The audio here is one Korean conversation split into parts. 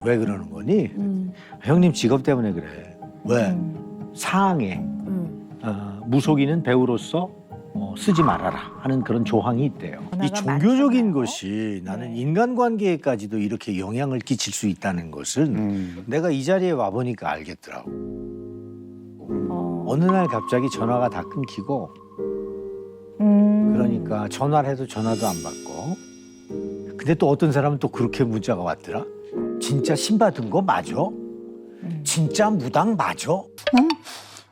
왜 그러는 거니? 형님 직업 때문에 그래. 왜? 사항에 무속인은 배우로서 쓰지 말아라 하는 그런 조항이 있대요. 이 종교적인 것이 나는 인간관계에까지도 이렇게 영향을 끼칠 수 있다는 것은 내가 이 자리에 와보니까 알겠더라고. 어느 날 갑자기 전화가 다 끊기고 그러니까 전화를 해도 전화도 안 받고 근데 또 어떤 사람은 또 그렇게 문자가 왔더라. 진짜 신 받은 거 맞아? 진짜 무당 맞아?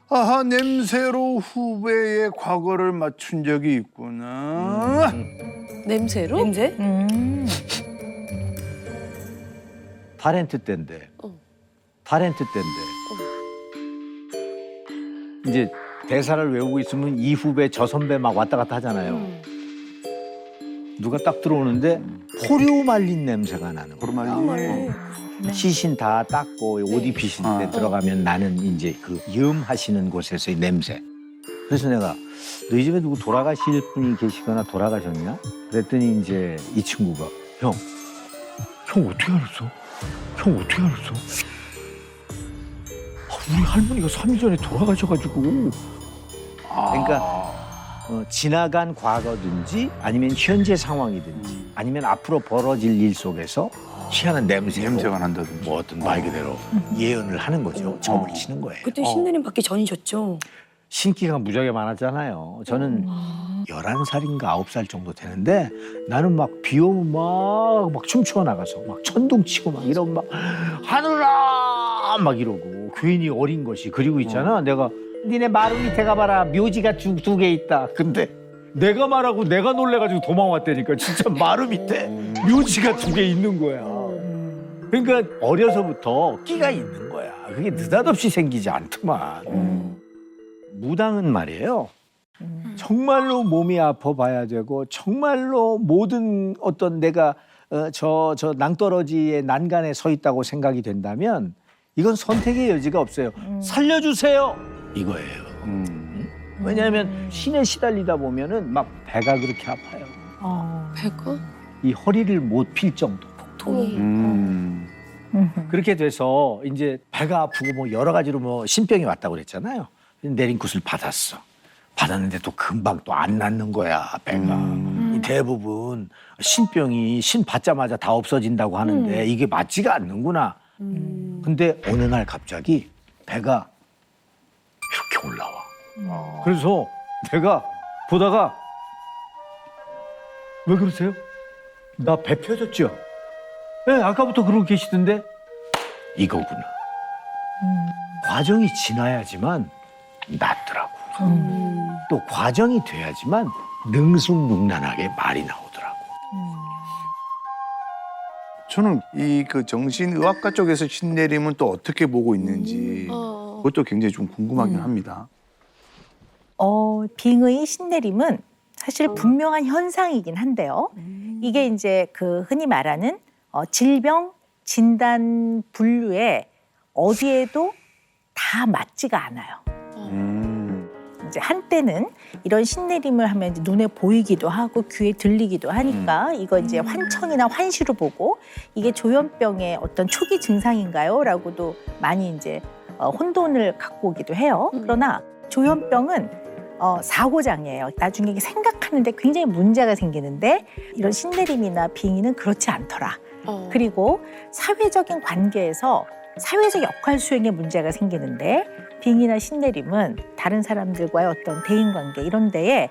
아하, 냄새로 후배의 과거를 맞춘 적이 있구나. 냄새로? 냄새? 타렌트 때인데. 타렌트 때인데. 이제 대사를 외우고 있으면 이 후배 저 선배 막 왔다 갔다 하잖아요. 누가 딱 들어오는데 포류 말린 냄새가 나는 거야. 포르말린. 시신 다 닦고 옷 입히실 때 들어가면 나는 이제 그 염하시는 곳에서의 냄새. 그래서 내가 너희 집에 누구 돌아가실 분이 계시거나 돌아가셨냐? 그랬더니 이제 이 친구가 형 어떻게 알았어? 형 어떻게 알았어? 우리 할머니가 3일 전에 돌아가셔가지고. 그러니까 지나간 과거든지 아니면 현재 상황이든지 아니면 앞으로 벌어질 일 속에서 희한한 냄새가 난다든지. 뭐 어떤 말 그대로 예언을 하는 거죠. 점을 치는 거예요. 그때 신내림 받기 전이셨죠? 신기가 무지하게 많았잖아요. 저는 11살인가 9살 정도 되는데 나는 막 비 오면 막 춤추어 나가서 막 천둥 치고 막 이러면 막 하늘아 막 이러고 괜히 어린 것이. 그리고 있잖아 내가 니네 마루 밑에 가봐라 묘지가 두 개 있다. 근데 내가 말하고 내가 놀래가지고 도망왔다니까. 진짜 마루 밑에 묘지가 2개 있는 거야. 그러니까 어려서부터 끼가 있는 거야. 그게 느닷없이 생기지 않더만. 무당은 말이에요. 정말로 몸이 아파 봐야 되고 정말로 모든 어떤 내가 저 낭떠러지의 난간에 서 있다고 생각이 된다면 이건 선택의 여지가 없어요. 살려주세요 이거예요. 왜냐하면 신에 시달리다 보면은 막 배가 그렇게 아파요. 배가? 이 허리를 못 필 정도. 통이. 그렇게 돼서 이제 배가 아프고 뭐 여러 가지로 뭐 신병이 왔다고 그랬잖아요. 내린굿을 받았어. 받았는데 또 금방 또 안 낫는 거야 배가. 이 대부분 신병이 신 받자마자 다 없어진다고 하는데 이게 맞지가 않는구나. 근데 어느 날 갑자기 배가 이렇게 올라와. 그래서 내가 보다가 왜 그러세요? 나 배 펴졌죠? 네, 아까부터 그러고 계시던데 이거구나. 과정이 지나야지만 낫더라고. 또 과정이 돼야지만 능숙능란하게 말이 나오더라고. 저는 이 그 정신의학과 쪽에서 신내림은 또 어떻게 보고 있는지 그것도 굉장히 좀 궁금하긴 합니다. 빙의 신내림은 사실 분명한 현상이긴 한데요. 이게 이제 그 흔히 말하는 질병 진단 분류에 어디에도 다 맞지가 않아요. 이제 한때는 이런 신내림을 하면 이제 눈에 보이기도 하고 귀에 들리기도 하니까 이거 이제 환청이나 환시로 보고 이게 조현병의 어떤 초기 증상인가요? 라고도 많이 이제 혼돈을 갖고 오기도 해요. 그러나 조현병은 사고장애예요. 나중에 이게 생각하는데 굉장히 문제가 생기는데 이런 신내림이나 빙의는 그렇지 않더라. 그리고 사회적인 관계에서 사회적 역할 수행에 문제가 생기는데 빙의나 신내림은 다른 사람들과의 어떤 대인관계 이런 데에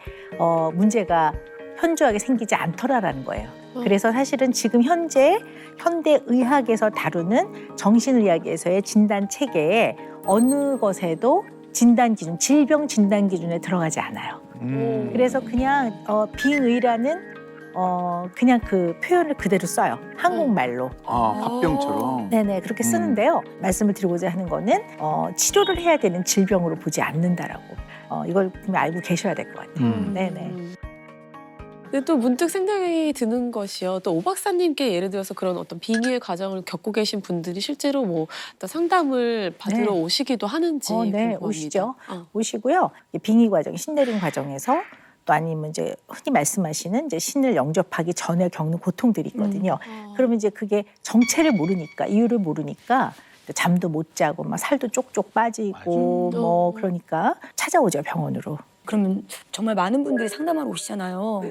문제가 현저하게 생기지 않더라라는 거예요. 그래서 사실은 지금 현재 현대의학에서 다루는 정신의학에서의 진단 체계에 어느 것에도 진단 기준, 질병 진단 기준에 들어가지 않아요. 그래서 그냥 빙의라는 그냥 그 표현을 그대로 써요. 한국말로. 아, 화병처럼. 네네, 그렇게 쓰는데요. 말씀을 드리고자 하는 거는 치료를 해야 되는 질병으로 보지 않는다라고. 이걸 분명 알고 계셔야 될 것 같아요. 네네. 근데 또 문득 생각이 드는 것이요. 또 오 박사님께 예를 들어서 그런 어떤 빙의의 과정을 겪고 계신 분들이 실제로 뭐 어떤 상담을 받으러 오시기도 하는지 네, 궁금합니다. 오시죠. 오시고요. 이 빙의 과정, 신내림 과정에서 또 아니면 이제 흔히 말씀하시는 이제 신을 영접하기 전에 겪는 고통들이 있거든요. 그러면 이제 그게 정체를 모르니까, 이유를 모르니까 잠도 못 자고 막 살도 쪽쪽 빠지고 뭐 그러니까 찾아오죠, 병원으로. 그러면 정말 많은 분들이 상담하러 오시잖아요.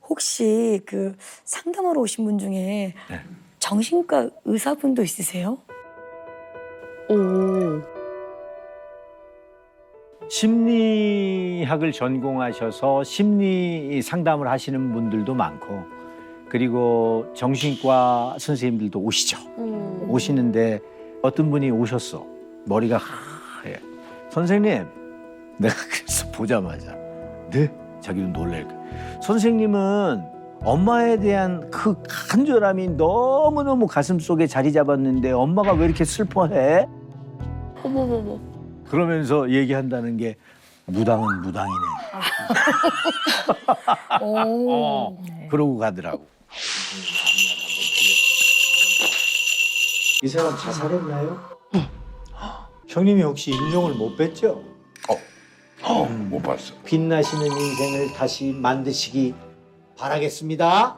혹시 그 상담하러 오신 분 중에 네. 정신과 의사분도 있으세요? 오. 심리학을 전공하셔서 심리 상담을 하시는 분들도 많고, 그리고 정신과 선생님들도 오시죠. 오시는데 어떤 분이 오셨어. 머리가 하얘. 선생님, 내가 그래서 보자마자 네? 자기도 놀랄 거야. 선생님은 엄마에 대한 그 간절함이 너무너무 가슴속에 자리 잡았는데 엄마가 왜 이렇게 슬퍼해? 어머머머. 그러면서 얘기한다는 게 무당은 무당이네. 오. 그러고 가더라고. 이 사람 자살했나요? 형님이 혹시 임종을 못 뵀죠? 못 봤어. 빛나시는 인생을 다시 만드시기 바라겠습니다.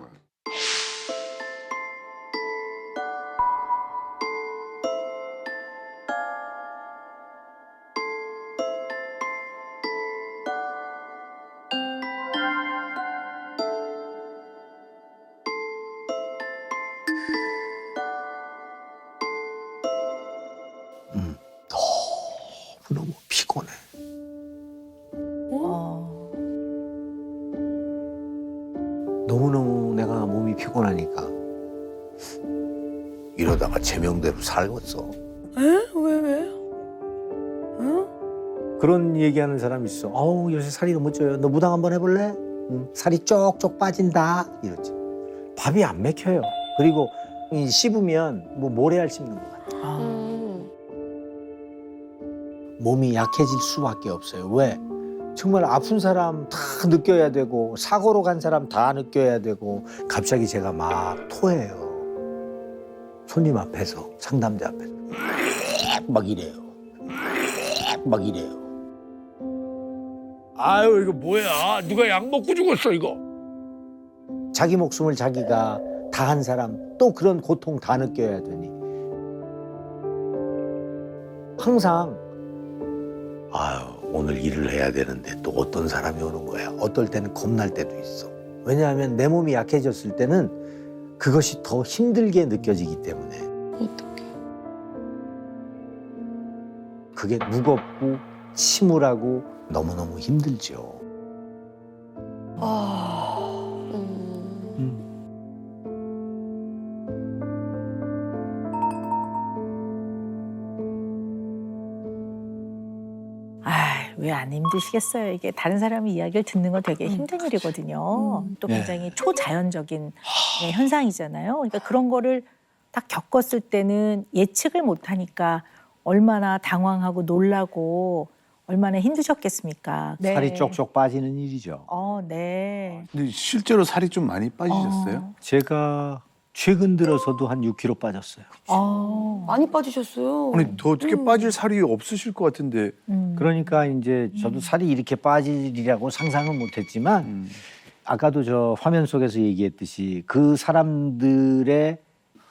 너무 피곤해. 너무너무 내가 몸이 피곤하니까 이러다가 제명대로 살겠어. 에? 왜? 응? 그런 얘기하는 사람 있어. 어우, 요새 살이 너무 쪄요. 너 무당 한번 해볼래? 응, 살이 쪽쪽 빠진다. 이러지. 밥이 안 맥혀요. 그리고 씹으면 뭐 모래알 씹는 것 같아. 몸이 약해질 수밖에 없어요. 왜? 정말 아픈 사람 다 느껴야 되고 사고로 간 사람 다 느껴야 되고 갑자기 제가 막 토해요. 손님 앞에서, 상담자 앞에서 막 이래요. 막 이래요. 아유, 이거 뭐야? 누가 약 먹고 죽었어 이거. 자기 목숨을 자기가 다 한 사람 또 그런 고통 다 느껴야 되니 항상 아유, 오늘 일을 해야 되는데 또 어떤 사람이 오는 거야. 어떨 때는 겁날 때도 있어. 왜냐하면 내 몸이 약해졌을 때는 그것이 더 힘들게 느껴지기 때문에. 어떡해. 그게 무겁고 침울하고 너무너무 힘들죠. 왜 안 힘드시겠어요? 이게 다른 사람의 이야기를 듣는 건 되게 힘든 일이거든요. 또 굉장히 초자연적인 현상이잖아요. 그러니까 그런 거를 딱 겪었을 때는 예측을 못하니까 얼마나 당황하고 놀라고 얼마나 힘드셨겠습니까? 네. 살이 쪽쪽 빠지는 일이죠. 네. 근데 실제로 살이 좀 많이 빠지셨어요? 제가 최근 들어서도 한 6kg 빠졌어요. 많이 빠지셨어요. 아니 더 어떻게 빠질 살이 없으실 것 같은데. 그러니까 이제 저도 살이 이렇게 빠지리라고 상상은 못했지만 아까도 저 화면 속에서 얘기했듯이 그 사람들의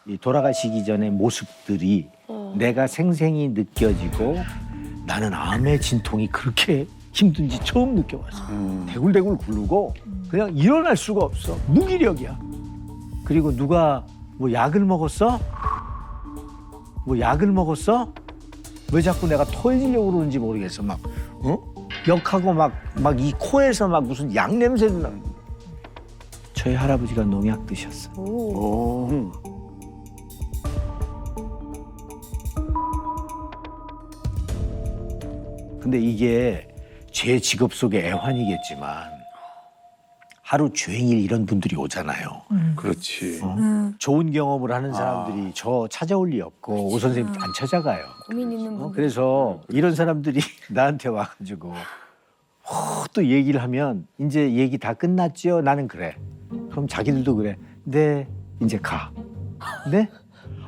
이 돌아가시기 전의 모습들이 내가 생생히 느껴지고 나는 암의 진통이 그렇게 힘든지 처음 느껴봤어. 대굴대굴 굴르고 그냥 일어날 수가 없어. 무기력이야. 그리고 누가 뭐 약을 먹었어? 뭐 약을 먹었어? 왜 자꾸 내가 토해지려고 그러는지 모르겠어. 막 역하고 막 이 코에서 막 무슨 약 냄새도 나. 저희 할아버지가 농약 드셨어. 오. 근데 이게 제 직업 속의 애환이겠지만 하루 종일 이런 분들이 오잖아요. 그렇지. 좋은 경험을 하는 사람들이 저 찾아올 리 없고 오 선생님 안 찾아가요. 고민 있는 분. 그래서 이런 사람들이 나한테 와가지고 또 얘기를 하면 이제 얘기 다 끝났죠? 나는 그래. 그럼 자기들도 그래. 네, 이제 가. 네?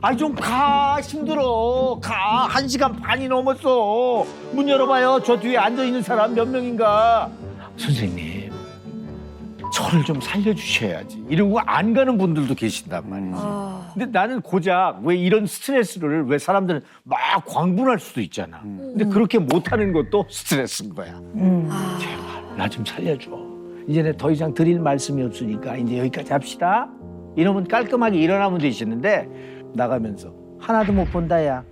아이 좀 가. 힘들어. 가. 1시간 반이 넘었어. 문 열어봐요. 저 뒤에 앉아있는 사람 몇 명인가. 선생님, 저를 좀 살려주셔야지 이러고 안 가는 분들도 계신단 말이지. 근데 나는 고작 왜 이런 스트레스를 왜 사람들은 막 광분할 수도 있잖아. 근데 그렇게 못하는 것도 스트레스인 거야. 제발 나 좀 살려줘. 이제는 더 이상 드릴 말씀이 없으니까 이제 여기까지 합시다. 이러면 깔끔하게 일어나면 되시는데 나가면서 하나도 못 본다 야.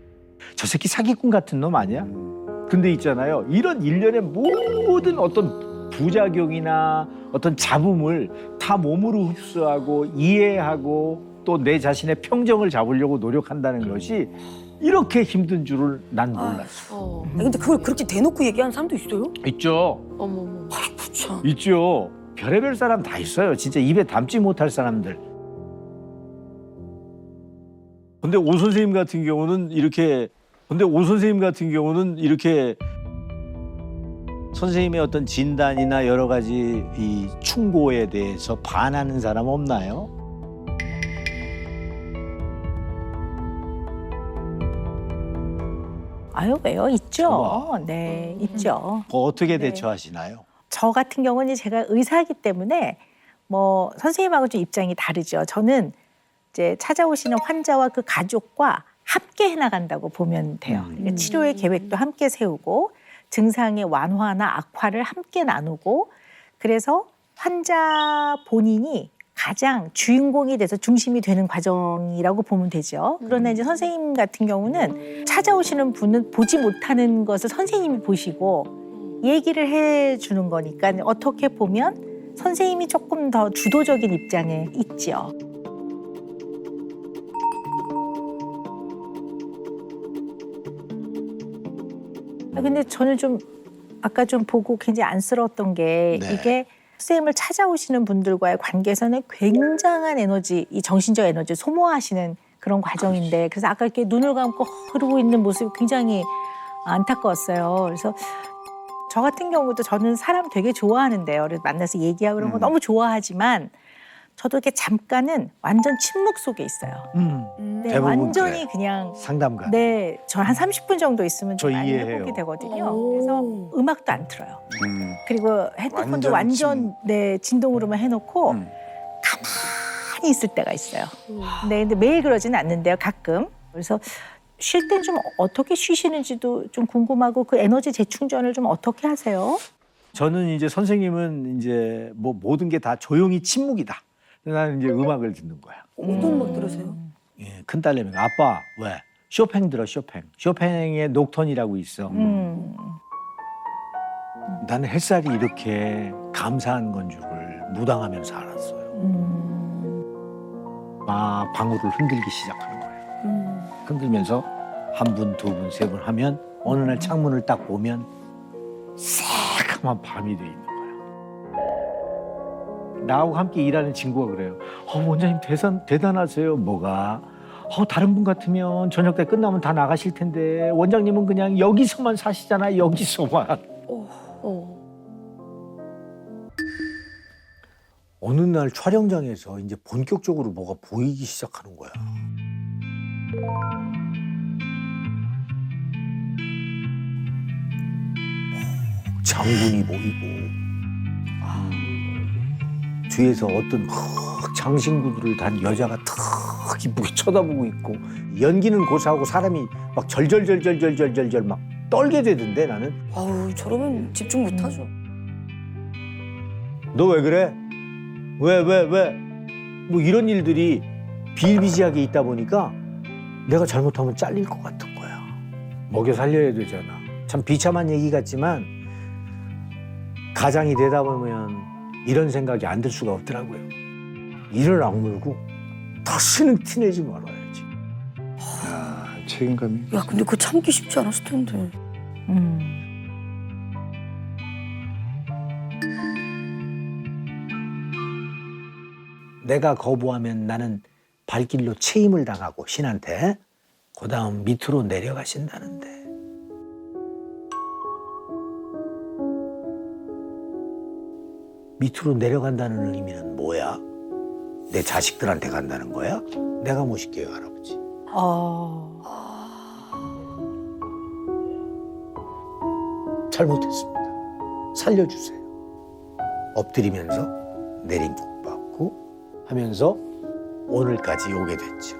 저 새끼 사기꾼 같은 놈 아니야? 근데 있잖아요. 이런 일련의 모든 어떤 부작용이나 어떤 잡음을 다 몸으로 흡수하고 이해하고 또 내 자신의 평정을 잡으려고 노력한다는 것이 이렇게 힘든 줄을 난 몰랐어. 아니, 근데 그걸 그렇게 대놓고 얘기하는 사람도 있어요? 있죠. 어머머. 아이고 참. 있죠. 별의별 사람 다 있어요. 진짜 입에 담지 못할 사람들. 근데 오 선생님 같은 경우는 이렇게 선생님의 어떤 진단이나 여러 가지 이 충고에 대해서 반하는 사람 없나요? 아유 왜요? 있죠. 우와. 네, 있죠. 어떻게 네. 대처하시나요? 저 같은 경우는 제가 의사이기 때문에 뭐 선생님하고 좀 입장이 다르죠. 저는 이제 찾아오시는 환자와 그 가족과 함께 해나간다고 보면 돼요. 그러니까 치료의 계획도 함께 세우고 증상의 완화나 악화를 함께 나누고 그래서 환자 본인이 가장 주인공이 돼서 중심이 되는 과정이라고 보면 되죠. 그러나 이제 선생님 같은 경우는 찾아오시는 분은 보지 못하는 것을 선생님이 보시고 얘기를 해주는 거니까 어떻게 보면 선생님이 조금 더 주도적인 입장에 있죠. 근데 저는 좀 아까 좀 보고 굉장히 안쓰러웠던 게 네. 이게 선생님을 찾아오시는 분들과의 관계에서는 굉장한 에너지, 이 정신적 에너지를 소모하시는 그런 과정인데 그래서 아까 이렇게 눈을 감고 흐르고 있는 모습이 굉장히 안타까웠어요. 그래서 저 같은 경우도 저는 사람 되게 좋아하는데요. 그래서 만나서 얘기하고 그런 거 너무 좋아하지만 저도 이렇게 잠깐은 완전 침묵 속에 있어요. 네, 대부분 완전히 그래. 그냥 상담가. 네, 저 한 30분 정도 있으면 저 좀 많이 이해해요. 회복이 되거든요. 그래서 음악도 안 틀어요. 그리고 핸드폰도 완전 완전 네, 진동으로만 해놓고 음. 가만히 있을 때가 있어요. 네, 근데 매일 그러지는 않는데요, 가끔. 그래서 쉴 땐 좀 어떻게 쉬시는지도 좀 궁금하고 그 에너지 재충전을 좀 어떻게 하세요? 저는 이제 선생님은 이제 뭐 모든 게 다 조용히 침묵이다. 나는 이제 음악을 듣는 거야. 어떤 음악 들으세요? 예, 큰 딸내미가 아빠 왜? 쇼팽 들어 쇼팽. 쇼팽의 녹턴이라고 있어. 나는 햇살이 이렇게 감사한 건 줄을 무당하면서 알았어요. 막 방울을 흔들기 시작하는 거예요. 흔들면서 한 분, 두 분, 세 분 하면 어느 날 창문을 딱 보면 새카만 밤이 돼 있는 거야. 나하고 함께 일하는 친구가 그래요. 원장님 대단하세요. 뭐가? 다른 분 같으면 저녁 때 끝나면 다 나가실 텐데 원장님은 그냥 여기서만 사시잖아요. 여기서만. 어느 날 촬영장에서 이제 본격적으로 뭐가 보이기 시작하는 거야. 장군이 보이고 뒤에서 어떤 장신구들을 단 여자가 탁 이쁘게 쳐다보고 있고 연기는 고사하고 사람이 막 절절절절절절절 막 떨게 되던데 나는. 아우 저러면 집중 못하죠. 너 왜 그래? 왜? 뭐 이런 일들이 비일비재하게 있다 보니까 내가 잘못하면 잘릴 것 같은 거야. 먹여 살려야 되잖아. 참 비참한 얘기 같지만 가장이 되다 보면 이런 생각이 안 들 수가 없더라고요. 이를 악물고 다시는 티내지 말아야지. 아, 책임감이. 야 근데 그거 참기 쉽지 않았을 텐데. 내가 거부하면 나는 발길로 체임을 당하고 신한테 그다음 밑으로 내려가신다는데. 밑으로 내려간다는 의미는 뭐야? 내 자식들한테 간다는 거야? 내가 모실게요, 할아버지. 잘못했습니다. 살려주세요. 엎드리면서 내림 복 받고 하면서 오늘까지 오게 됐죠.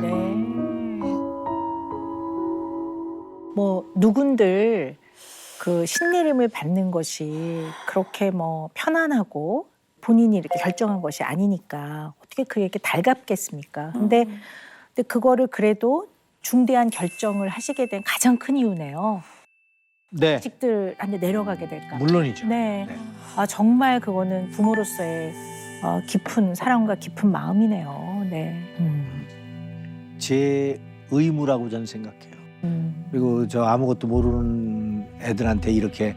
네. 뭐 누군들 그 신내림을 받는 것이 그렇게 뭐 편안하고 본인이 이렇게 결정한 것이 아니니까 어떻게 그게 달갑겠습니까? 근데 그거를 그래도 중대한 결정을 하시게 된 가장 큰 이유네요. 네, 자식들한테 내려가게 될까? 물론이죠. 네. 네. 아 정말 그거는 부모로서의 깊은 사랑과 깊은 마음이네요. 네. 제 의무라고 저는 생각해요. 그리고 저 아무것도 모르는 애들한테 이렇게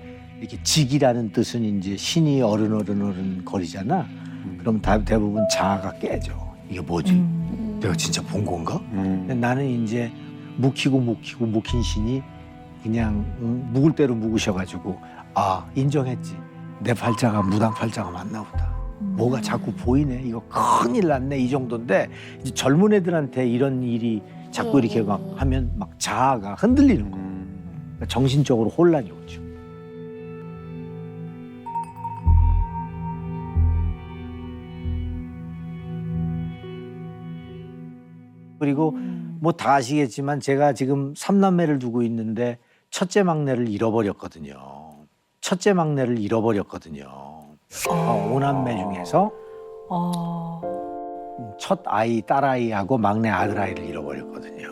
직이라는 뜻은 이제 신이 어른 거리잖아. 그럼 대부분 자아가 깨져. 이게 뭐지? 내가 진짜 본 건가? 근데 나는 이제 묵힌 신이 그냥 묵을 대로 묵으셔가지고 인정했지. 내 팔자가 무당 팔자가 맞나 보다. 뭐가 자꾸 보이네. 이거 큰일 났네. 이 정도인데 이제 젊은 애들한테 이런 일이 자꾸 이렇게 막 하면 막 자아가 흔들리는 거야. 그러니까 정신적으로 혼란이 오죠. 그리고 뭐 다 아시겠지만 제가 지금 3남매를 두고 있는데 첫째 막내를 잃어버렸거든요. 5남매 중에서 첫 아이, 딸아이하고 막내 아들아이를 잃어버렸거든요.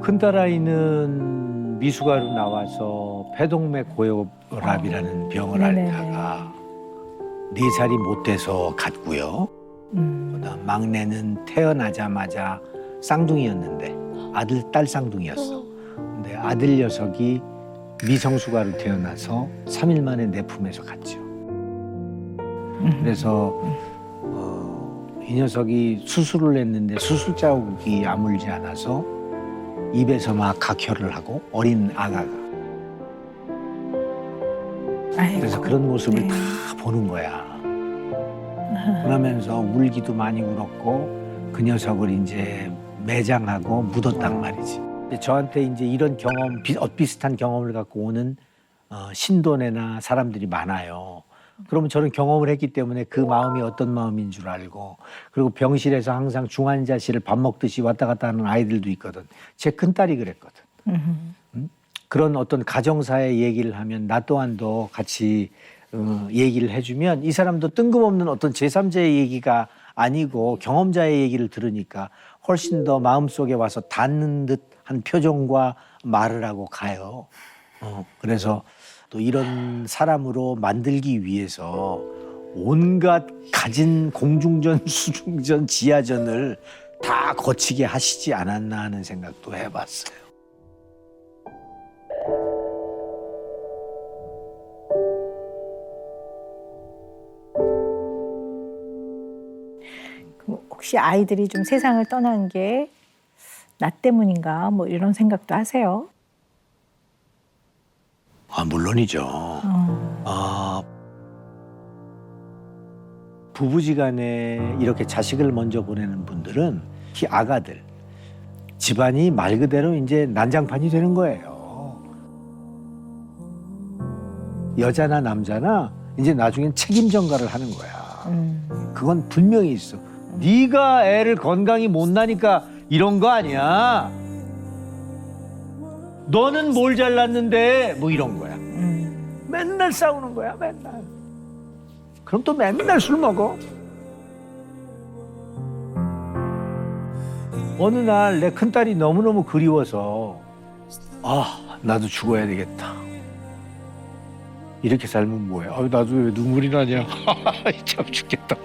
큰딸아이는 미숙아로 나와서 폐동맥 고혈압이라는 병을 앓다가 4살이 못 돼서 갔고요. 그다음 막내는 태어나자마자 쌍둥이였는데 아들, 딸 쌍둥이였어. 근데 아들 녀석이 미성숙아로 태어나서 3일 만에 내 품에서 갔죠. 그래서 이 녀석이 수술을 했는데 수술 자국이 아물지 않아서 입에서 막 각혈을 하고 어린 아가가. 그래서 그런 모습을 다 보는 거야. 그러면서 울기도 많이 울었고 그 녀석을 이제 매장하고 묻었단 말이지. 저한테 이제 이런 경험, 비슷한 경험을 갖고 오는 신도네나 사람들이 많아요. 그러면 저는 경험을 했기 때문에 그 마음이 어떤 마음인 줄 알고, 그리고 병실에서 항상 중환자실을 밥 먹듯이 왔다 갔다 하는 아이들도 있거든. 제 큰딸이 그랬거든. 그런 어떤 가정사의 얘기를 하면 나 또한도 같이 얘기를 해주면 이 사람도 뜬금없는 어떤 제3자의 얘기가 아니고 경험자의 얘기를 들으니까 훨씬 더 마음속에 와서 닿는 듯한 표정과 말을 하고 가요. 그래서 또 이런 사람으로 만들기 위해서 온갖 가진 공중전, 수중전, 지하전을 다 거치게 하시지 않았나 하는 생각도 해봤어요. 혹시 아이들이 좀 세상을 떠난 게 나 때문인가 뭐 이런 생각도 하세요? 물론이죠. 부부지간에 이렇게 자식을 먼저 보내는 분들은 특히 아가들, 집안이 말 그대로 이제 난장판이 되는 거예요. 여자나 남자나 이제 나중엔 책임 전가를 하는 거야. 그건 분명히 있어. 네가 애를 건강히 못 나니까 이런 거 아니야. 너는 뭘 잘났는데 뭐 이런 거야. 맨날 싸우는 거야, 맨날. 그럼 또 맨날 술 먹어. 어느 날 내 큰딸이 너무너무 그리워서 나도 죽어야 되겠다. 이렇게 살면 뭐야. 나도 왜 눈물이 나냐. 참 죽겠다.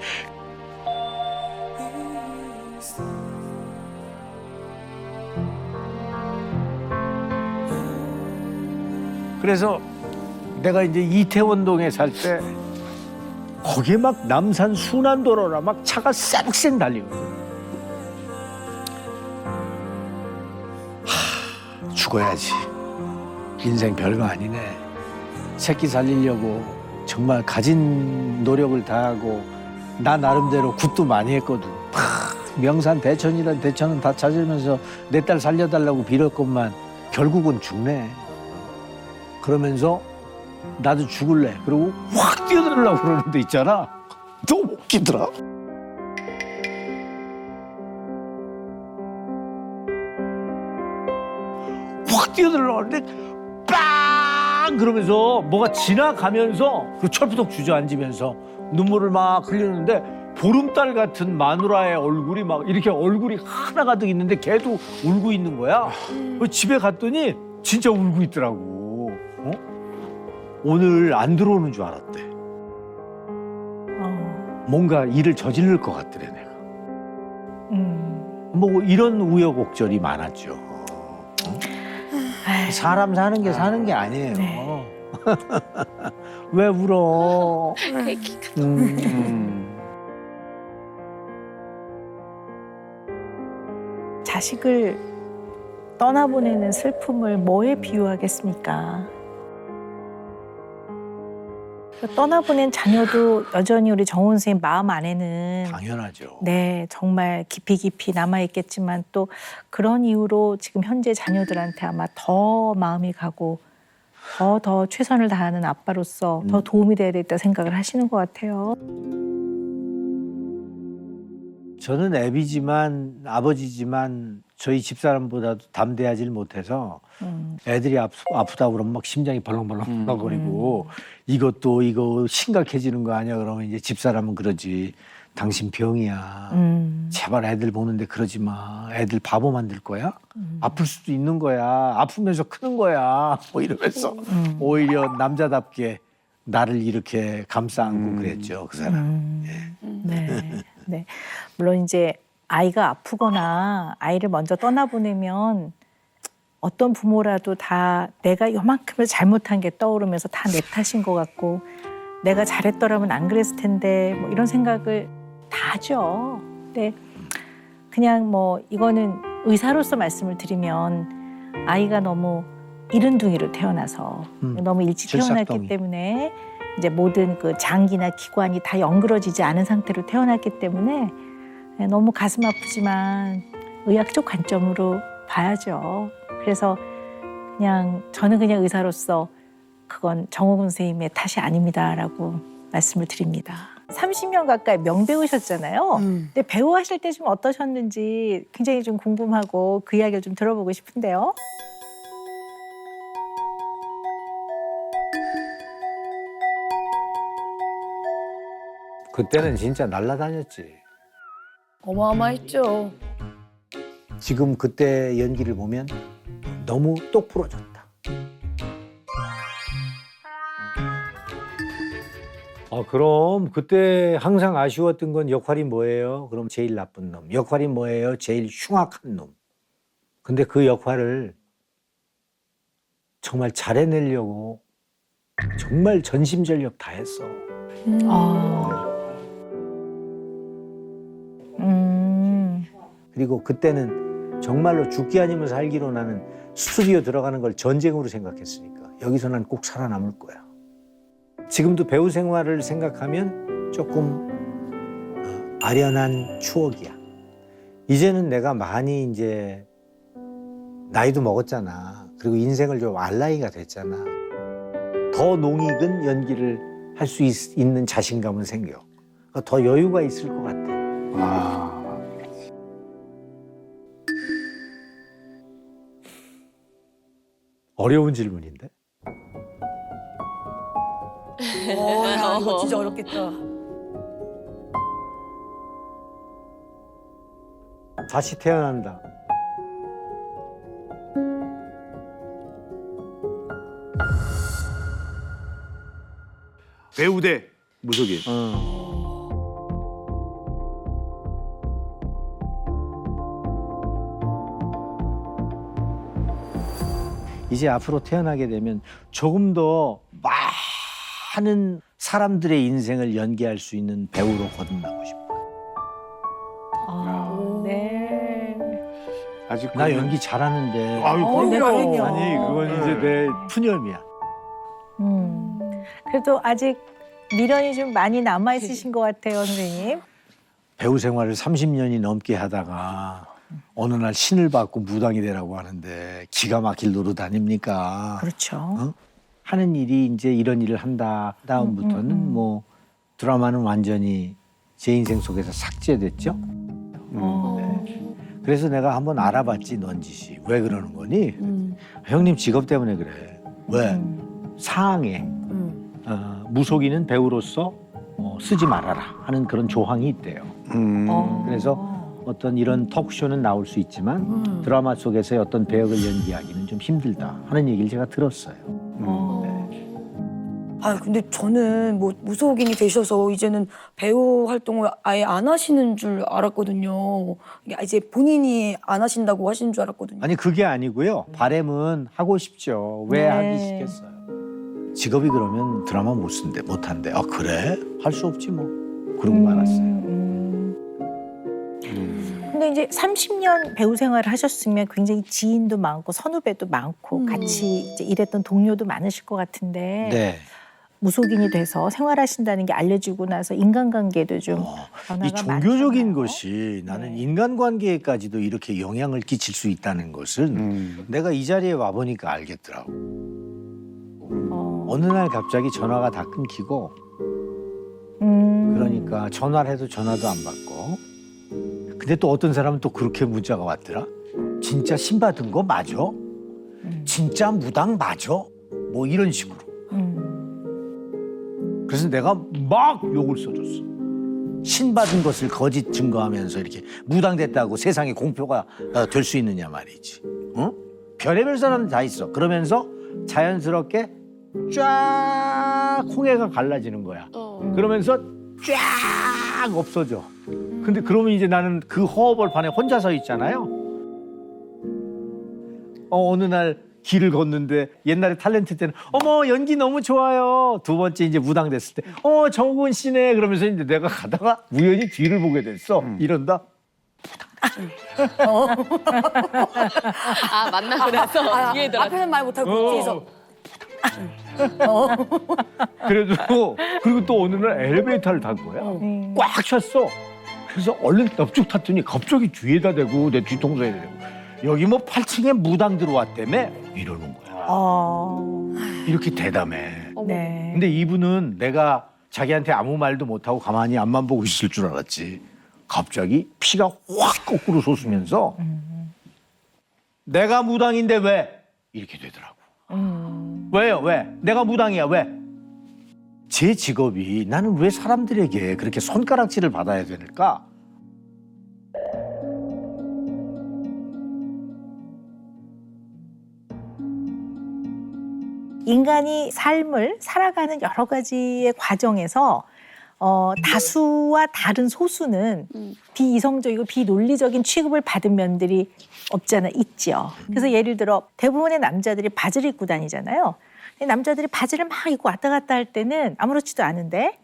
그래서 내가 이제 이태원동에 살 때 거기에 막 남산 순환도로라 막 차가 쌩쌩 달리고. 죽어야지. 인생 별거 아니네. 새끼 살리려고 정말 가진 노력을 다하고 나 나름대로 굿도 많이 했거든. 명산 대천이란 대천은 다 찾으면서 내 딸 살려달라고 빌었건만 결국은 죽네. 그러면서 나도 죽을래. 그리고 확 뛰어들으려고 그러는데 있잖아. 너무 웃기더라. 확 뛰어들으려고 하는데 빵! 그러면서 뭐가 지나가면서 그 철푸덕 주저앉으면서 눈물을 막 흘리는데 보름달 같은 마누라의 얼굴이 막 이렇게 얼굴이 하나 가득 있는데 걔도 울고 있는 거야. 집에 갔더니 진짜 울고 있더라고. 어? 오늘 안 들어오는 줄 알았대. 뭔가 일을 저지를 것 같더래 내가. 뭐 이런 우여곡절이 많았죠. 사람 사는 게 사는 게 아니에요. 네. 왜 울어? 자식을 떠나보내는 슬픔을 뭐에 비유하겠습니까? 떠나보낸 자녀도 여전히 우리 정원 선생님 마음 안에는 당연하죠. 네, 정말 깊이 남아있겠지만 또 그런 이유로 지금 현재 자녀들한테 아마 더 마음이 가고 더 최선을 다하는 아빠로서 더 도움이 돼야 되겠다 생각을 하시는 것 같아요. 저는 애비지만 아버지지만 저희 집사람보다도 담대하질 못해서 애들이 아프다고 그러면 막 심장이 벌렁벌렁거리고 이거 심각해지는 거 아니야 그러면 이제 집사람은 그러지. 당신 병이야. 제발 애들 보는데 그러지 마. 애들 바보 만들 거야? 아플 수도 있는 거야. 아프면서 크는 거야. 뭐 이러면서 오히려 남자답게 나를 이렇게 감싸 안고 그랬죠. 그 사람. 네, 네. 물론 이제 아이가 아프거나 아이를 먼저 떠나보내면 어떤 부모라도 다 내가 요만큼을 잘못한 게 떠오르면서 다 내 탓인 것 같고 내가 잘했더라면 안 그랬을 텐데 뭐 이런 생각을 다 하죠. 근데 그냥 뭐 이거는 의사로서 말씀을 드리면 아이가 너무 이른둥이로 태어나서 너무 일찍 태어났기 질삭덩이. 때문에 이제 모든 그 장기나 기관이 다 연그러지지 않은 상태로 태어났기 때문에 너무 가슴 아프지만 의학적 관점으로 봐야죠. 그래서 그냥 저는 그냥 의사로서 그건 정호근 선생님의 탓이 아닙니다라고 말씀을 드립니다. 30년 가까이 명배우셨잖아요. 근데 배우 하실 때 좀 어떠셨는지 굉장히 좀 궁금하고 그 이야기를 좀 들어보고 싶은데요. 그때는 진짜 날라다녔지. 어마어마했죠. 지금 그때 연기를 보면 너무 똑 부러졌다. 그럼 그때 항상 아쉬웠던 건 역할이 뭐예요? 그럼 제일 나쁜 놈. 역할이 뭐예요? 제일 흉악한 놈. 근데 그 역할을 정말 잘해내려고 정말 전심전력 다 했어. 그리고 그때는 정말로 죽기 아니면 살기로 나는 스튜디오 들어가는 걸 전쟁으로 생각했으니까 여기서 난 꼭 살아남을 거야. 지금도 배우 생활을 생각하면 조금 아련한 추억이야. 이제는 내가 많이 이제 나이도 먹었잖아. 그리고 인생을 좀 알 나이가 됐잖아. 더 농익은 연기를 할 수 있는 자신감은 생겨. 더 여유가 있을 것 같아. 어려운 질문인데? 야, 이거 진짜 어렵겠다. 다시 태어난다. 배우 대 무속인. 이제 앞으로 태어나게 되면 조금 더 많은 사람들의 인생을 연기할 수 있는 배우로 거듭나고 싶어요. 네. 아직 나 그러면- 연기 잘하는데. 아유, 그럼요. 아니 그건 이제 내 푸념이야. 그래도 아직 미련이 좀 많이 남아 있으신 것 같아요, 선생님. 배우 생활을 30년이 넘게 하다가 어느 날 신을 받고 무당이 되라고 하는데 기가 막힐 노릇 아닙니까? 그렇죠. 어? 하는 일이 이제 이런 일을 한다. 다음부터는 뭐 드라마는 완전히 제 인생 속에서 삭제됐죠. 그래서 내가 한번 알아봤지, 넌지시. 왜 그러는 거니? 형님 직업 때문에 그래. 왜? 사항에 무속인은 배우로서 쓰지 말아라 하는 그런 조항이 있대요. 그래서 어떤 이런 톡쇼는 나올 수 있지만 드라마 속에서의 어떤 배역을 연기하기는 좀 힘들다 하는 얘기를 제가 들었어요. 아 근데 저는 뭐 무속인이 되셔서 이제는 배우 활동을 아예 안 하시는 줄 알았거든요. 이제 본인이 안 하신다고 하시는 줄 알았거든요. 아니 그게 아니고요. 바람은 하고 싶죠. 왜 네. 하기 싫겠어요. 직업이 그러면 드라마 못 쓴대, 못 한대. 아 그래? 할 수 없지 뭐. 그러고 말았어요. 근데 이제 30년 배우 생활을 하셨으면 굉장히 지인도 많고 선후배도 많고 같이 이제 일했던 동료도 많으실 것 같은데 네. 무속인이 돼서 생활하신다는 게 알려지고 나서 인간관계도 좀 변화가 이 종교적인 많으셨나요? 것이 나는 네. 인간관계에까지도 이렇게 영향을 끼칠 수 있다는 것은 내가 이 자리에 와 보니까 알겠더라고. 어느 날 갑자기 전화가 다 끊기고 그러니까 전화를 해도 전화도 안 받고 근데 또 어떤 사람은 또 그렇게 문자가 왔더라. 진짜 신 받은 거 맞아? 진짜 무당 맞아? 뭐 이런 식으로. 그래서 내가 막 욕을 써줬어. 신 받은 것을 거짓 증거하면서 이렇게 무당됐다고 세상에 공표가 될 수 있느냐 말이지. 어? 별의별 사람 다 있어. 그러면서 자연스럽게 쫙 홍해가 갈라지는 거야. 그러면서 쫙 없어져. 근데 그러면 이제 나는 그 허허벌판에 혼자 서 있잖아요. 어느 날 길을 걷는데 옛날에 탤런트 때는 어머 연기 너무 좋아요. 두 번째 이제 무당 됐을 때 정우근 씨네 그러면서 이제 내가 가다가 우연히 뒤를 보게 됐어. 이런다. 아 만나고 나서 뒤에 들어. 앞에는 말 못하고 뒤에서 그래도 그리고 또 어느 날 엘리베이터를 탄 거야. 꽉 찼어. 그래서 얼른 넙죽 탔더니 갑자기 뒤에다 대고 내 뒤통수에 대고 여기 뭐 8층에 무당 들어왔다며 이러는 거야. 이렇게 대담해. 네. 근데 이분은 내가 자기한테 아무 말도 못하고 가만히 앞만 보고 있을 줄 알았지. 갑자기 피가 확 거꾸로 솟으면서 내가 무당인데 왜? 이렇게 되더라고. 왜요? 왜? 내가 무당이야. 왜? 제 직업이 나는 왜 사람들에게 그렇게 손가락질을 받아야 될까? 인간이 삶을 살아가는 여러 가지의 과정에서 다수와 다른 소수는 비이성적이고 비논리적인 취급을 받은 면들이 없잖아 있죠. 그래서 예를 들어 대부분의 남자들이 바지를 입고 다니잖아요. 근데 남자들이 바지를 막 입고 왔다 갔다 할 때는 아무렇지도 않은데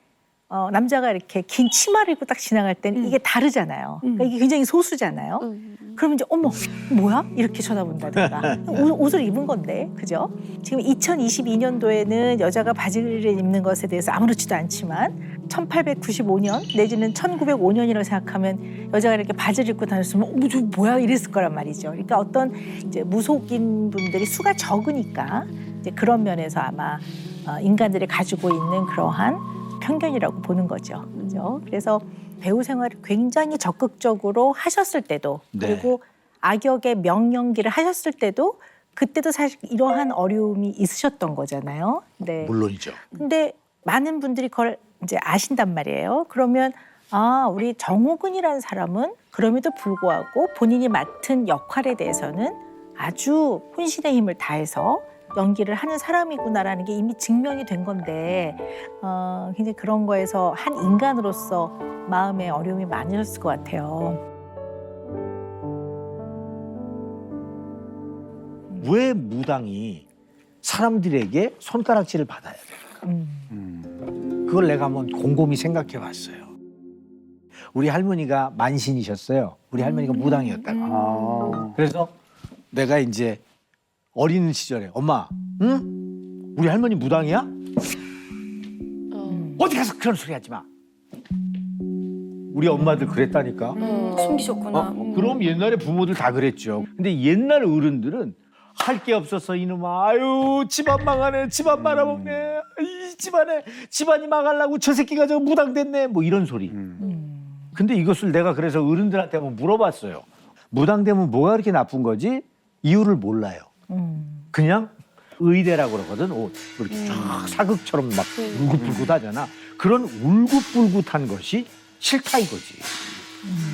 남자가 이렇게 긴 치마를 입고 딱 지나갈 때는 이게 다르잖아요. 그러니까 이게 굉장히 소수잖아요. 그러면 이제 어머 뭐야? 이렇게 쳐다본다든가 옷을 입은 건데 그죠? 지금 2022년도에는 여자가 바지를 입는 것에 대해서 아무렇지도 않지만 1895년 내지는 1905년이라고 생각하면 여자가 이렇게 바지를 입고 다녔으면 저 뭐야 이랬을 거란 말이죠. 그러니까 어떤 이제 무속인 분들이 수가 적으니까 이제 그런 면에서 아마 인간들이 가지고 있는 그러한 편견이라고 보는 거죠. 그죠? 그래서 배우 생활을 굉장히 적극적으로 하셨을 때도 그리고 악역의 명연기를 하셨을 때도 그때도 사실 이러한 어려움이 있으셨던 거잖아요. 네. 물론이죠. 근데 많은 분들이 그걸 이제 아신단 말이에요. 그러면 우리 정호근이라는 사람은 그럼에도 불구하고 본인이 맡은 역할에 대해서는 아주 혼신의 힘을 다해서 연기를 하는 사람이구나라는 게 이미 증명이 된 건데 굉장히 그런 거에서 한 인간으로서 마음에 어려움이 많으셨을 것 같아요. 왜 무당이 사람들에게 손가락질을 받아야 될까? 그걸 내가 한번 곰곰이 생각해 봤어요. 우리 할머니가 만신이셨어요. 우리 할머니가 무당이었다고. 그래서 내가 이제 어린 시절에 엄마, 응? 우리 할머니 무당이야? 어디 가서 그런 소리 하지 마. 우리 엄마들 그랬다니까. 숨기셨구나. 그럼 옛날에 부모들 다 그랬죠. 근데 옛날 어른들은 할 게 없어서 이놈아, 아유 집안 망하네, 집안 말아먹네, 이 집안에 집안이 망하려고 저 새끼가 저 무당됐네, 뭐 이런 소리. 근데 이것을 내가 그래서 어른들한테 한번 물어봤어요. 무당되면 뭐가 그렇게 나쁜 거지? 이유를 몰라요. 그냥 의대라고 그러거든. 옷 이렇게 쫙 사극처럼 막 울긋불긋하잖아. 그런 울긋불긋한 것이 싫다 이거지.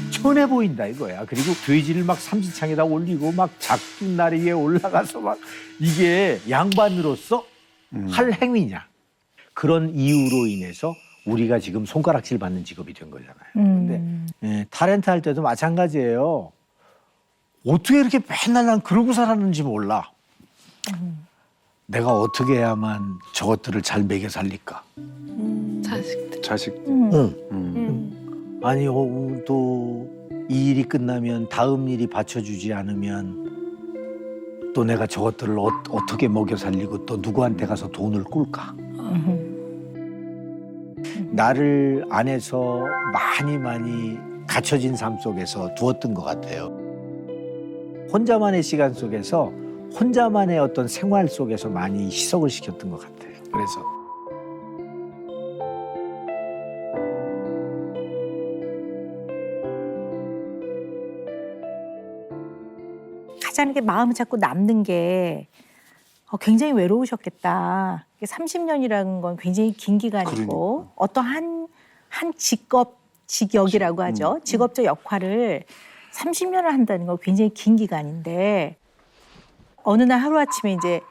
천해 보인다 이거야. 그리고 돼지를 막 삼지창에다 올리고 막 작두나리 위에 올라가서 막 이게 양반으로서 할 행위냐. 그런 이유로 인해서 우리가 지금 손가락질 받는 직업이 된 거잖아요. 근데 타렌트 할 때도 마찬가지예요. 어떻게 이렇게 맨날 난 그러고 살았는지 몰라. 내가 어떻게 해야만 저것들을 잘 먹여 살릴까? 자식들. 자식들. 아니 또 이 일이 끝나면 다음 일이 받쳐주지 않으면 또 내가 저것들을 어떻게 먹여 살리고 또 누구한테 가서 돈을 꿀까? 나를 안에서 많이 갇혀진 삶 속에서 두었던 것 같아요. 혼자만의 시간 속에서 혼자만의 어떤 생활 속에서 많이 희석을 시켰던 것 같아요. 그래서 가장 이렇게 마음이 자꾸 남는 게 굉장히 외로우셨겠다. 30년이라는 건 굉장히 긴 기간이고 그러니까. 어떤 한 직역이라고 하죠. 직업적 역할을 30년을 한다는 건 굉장히 긴 기간인데 어느 날 하루아침에 이제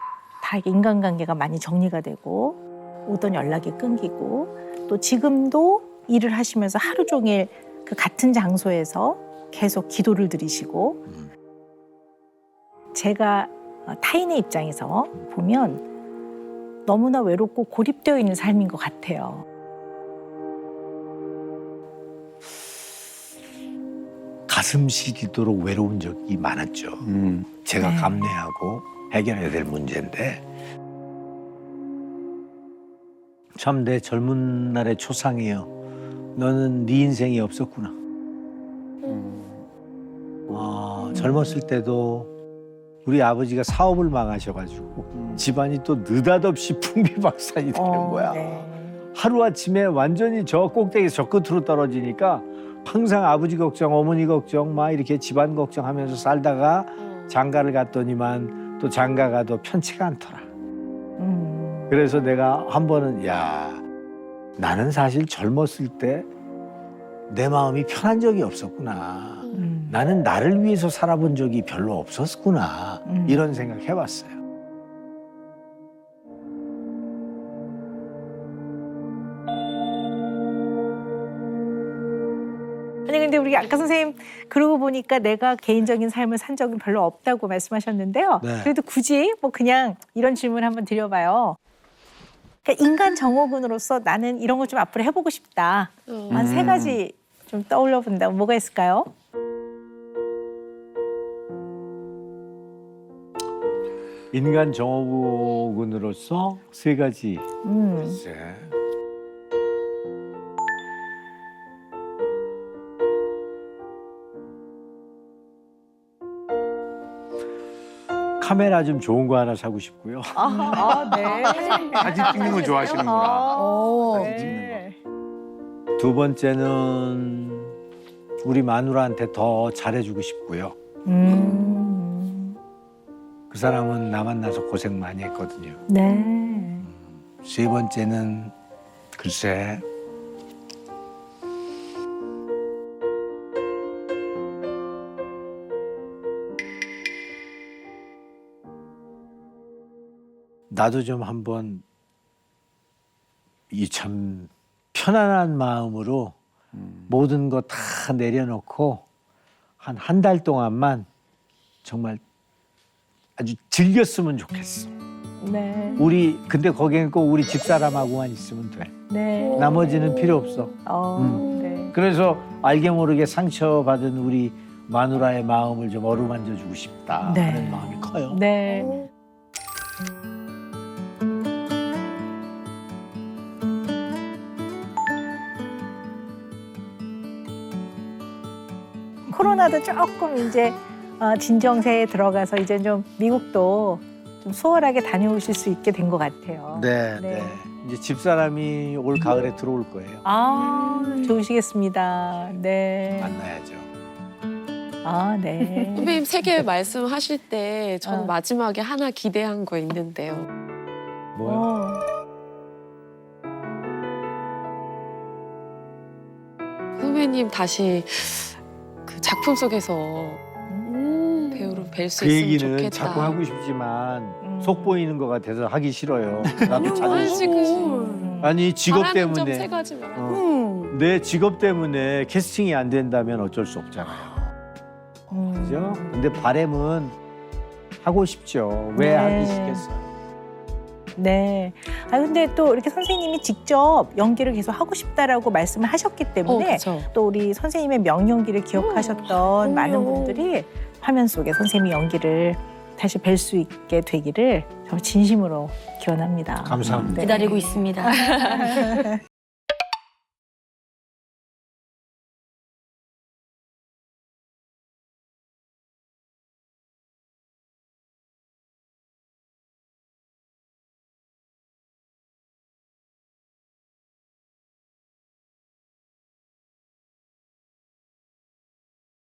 다 인간관계가 많이 정리가 되고 오던 연락이 끊기고 또 지금도 일을 하시면서 하루 종일 그 같은 장소에서 계속 기도를 드리시고 제가 타인의 입장에서 보면 너무나 외롭고 고립되어 있는 삶인 것 같아요. 가슴 시리도록 외로운 적이 많았죠. 제가 네. 감내하고 해결해야 될 문제인데 참 내 젊은 날의 초상이에요. 너는 네 인생이 없었구나. 젊었을 때도 우리 아버지가 사업을 망하셔가지고 집안이 또 느닷없이 풍비박산이 되는 거야. 네. 하루아침에 완전히 저 꼭대기 저 끝으로 떨어지니까 항상 아버지 걱정, 어머니 걱정, 막 이렇게 집안 걱정하면서 살다가 장가를 갔더니만 또 장가 가도 편치가 않더라. 그래서 내가 한 번은 나는 사실 젊었을 때 내 마음이 편한 적이 없었구나. 나는 나를 위해서 살아본 적이 별로 없었구나. 이런 생각 해봤어요. 아니 근데 우리 아까 선생님 그러고 보니까 내가 개인적인 삶을 산 적은 별로 없다고 말씀하셨는데요. 네. 그래도 굳이 뭐 그냥 이런 질문 한번 드려봐요. 그러니까 인간 정호군으로서 나는 이런 거 좀 앞으로 해보고 싶다. 한 3가지 좀 떠올려 본다면 뭐가 있을까요? 인간 정호군으로서 3가지. 글쎄. 카메라 좀 좋은 거 하나 사고 싶고요. 네. 사진 찍는 거 좋아하시는구나. 사진 찍는 거. 2번째는 우리 마누라한테 더 잘해주고 싶고요. 그 사람은 나 만나서 고생 많이 했거든요. 네. 3번째는 글쎄 나도 좀 한번 이 참 편안한 마음으로 모든 거 다 내려놓고 한 달 동안만 정말 아주 즐겼으면 좋겠어. 네. 근데 거기엔 꼭 우리 집사람하고만 있으면 돼. 네. 나머지는 필요 없어. 네. 그래서 알게 모르게 상처받은 우리 마누라의 마음을 좀 어루만져 주고 싶다 네. 하는 마음이 커요. 네. 코로나도 조금 이제 진정세에 들어가서 이제 좀 미국도 좀 수월하게 다녀오실 수 있게 된 것 같아요. 네, 네. 네. 이제 집사람이 올 가을에 들어올 거예요. 아, 좋으시겠습니다. 네. 만나야죠. 아, 네. 선배님 세계 말씀하실 때 저는 어. 마지막에 하나 기대한 거 있는데요. 뭐야? 선배님 다시 그 작품 속에서 배우로 뵐 수 그 있으면 얘기는 좋겠다. 자꾸 하고 싶지만 속 보이는 것 같아서 하기 싫어요. 나도 자존심. 아니, 아니 직업 바라는 점 세 때문에 가지 말아. 내 직업 때문에 캐스팅이 안 된다면 어쩔 수 없잖아요. 그죠? 근데 바람은 하고 싶죠. 왜 네. 하기 싫겠어요? 네. 아 근데 또 이렇게 선생님이 직접 연기를 계속 하고 싶다라고 말씀을 하셨기 때문에 그렇죠. 또 우리 선생님의 명연기를 기억하셨던 많은 그럼요. 분들이 화면 속에 선생님의 연기를 다시 뵐 수 있게 되기를 저 진심으로 기원합니다. 감사합니다. 네. 기다리고 있습니다.